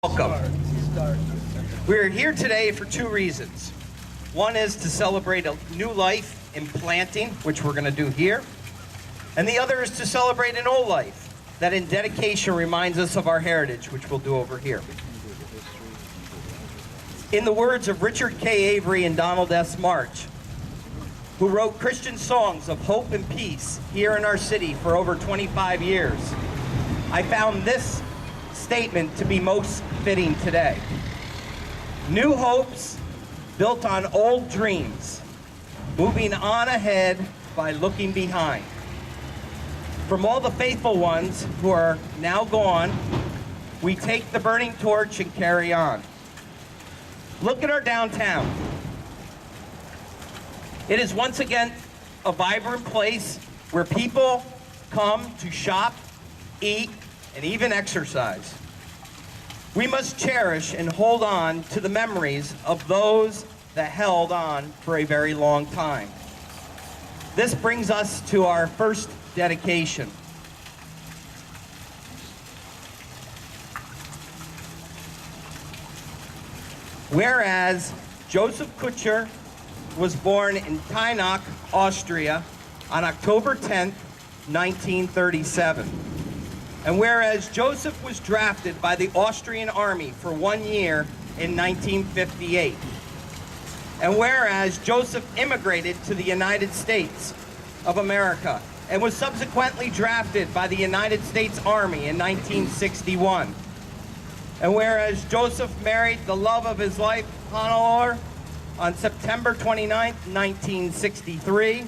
Welcome. We're here today for two reasons. One is to celebrate a new life in planting, which we're going to do here. And the other is to celebrate an old life that in dedication reminds us of our heritage, which we'll do over here. In the words of Richard K. Avery and Donald S. March, who wrote Christian songs of hope and peace here in our city for over 25 years, I found this statement to be most fitting today. New hopes built on old dreams, moving on ahead by looking behind. From all the faithful ones who are now gone, we take the burning torch and carry on. Look at our downtown. It is once again a vibrant place where people come to shop, eat, and even exercise. We must cherish and hold on to the memories of those that held on for a very long time. This brings us to our first dedication. Whereas Joseph Kucher was born in Tynach, Austria on October 10th, 1937. And whereas Joseph was drafted by the Austrian army for 1 year in 1958, and whereas Joseph immigrated to the United States of America and was subsequently drafted by the United States Army in 1961, and whereas Joseph married the love of his life, Hannelore, on September 29, 1963,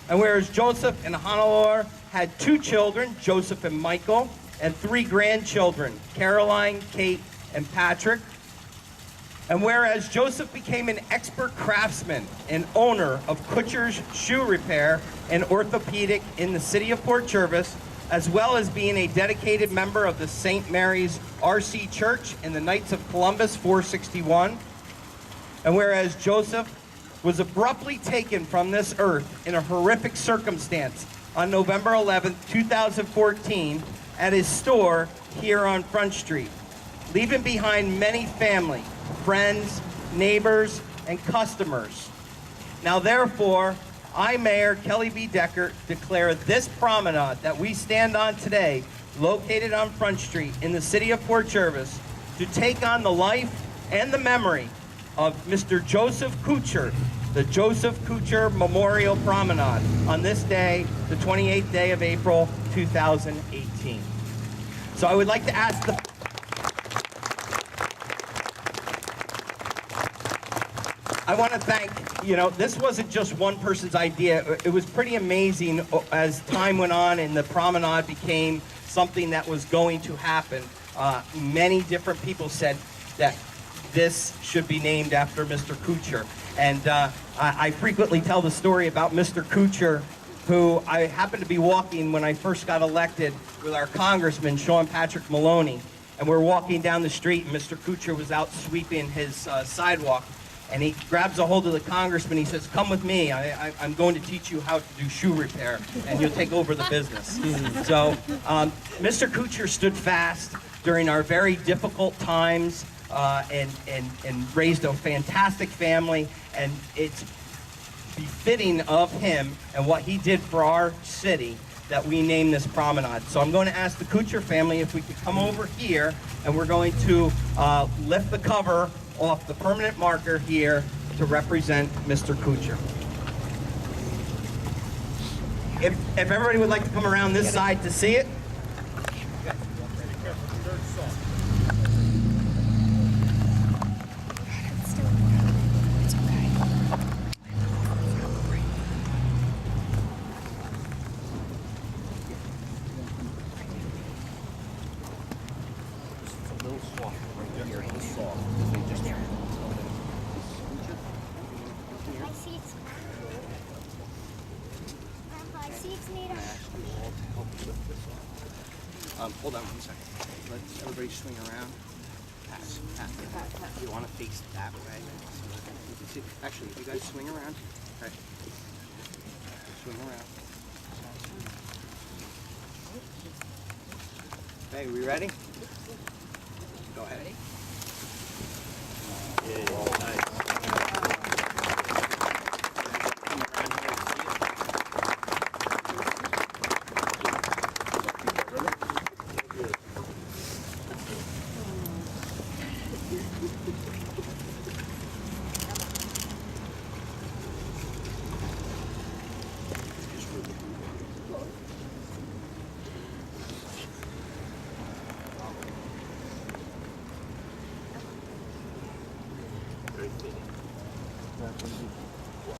and whereas Joseph and Hannelore had 2 children, Joseph and Michael, and 3 grandchildren, Caroline, Kate, and Patrick. And whereas Joseph became an expert craftsman and owner of Kucher's shoe repair and orthopedic in the city of Port Jervis, as well as being a dedicated member of the St. Mary's RC Church in the Knights of Columbus 461. And whereas Joseph was abruptly taken from this earth in a horrific circumstance on November 11, 2014, at his store here on Front Street, leaving behind many family, friends, neighbors, and customers. Now therefore, I, Mayor Kelly B. Deckert, declare this promenade that we stand on today, located on Front Street in the city of Port Jervis, to take on the life and the memory of Mr. Joseph Kucher, the Joseph Kucher Memorial Promenade, on this day, the 28th day of April, 2018. So I would like to ask I want to thank, this wasn't just one person's idea. It was pretty amazing as time went on and the promenade became something that was going to happen. Many different people said that this should be named after Mr. Kucher. And I frequently tell the story about Mr. Kucher, who I happened to be walking when I first got elected with our congressman, Sean Patrick Maloney. And we're walking down the street, and Mr. Kucher was out sweeping his sidewalk. And he grabs a hold of the congressman. He says, "Come with me. I'm going to teach you how to do shoe repair, and you'll take over the business." So Mr. Kucher stood fast during our very difficult times and raised a fantastic family. And it's befitting of him and what he did for our city that we name this promenade. So I'm going to ask the Kucher family if we could come over here, and we're going to lift the cover off the permanent marker here to represent Mr. Kucher. If everybody would like to come around this side to see it. Hold on 1 second. Let's everybody swing around. Pass. You want to face that way. Actually, you guys swing around. Okay. Swing around. Okay, we ready?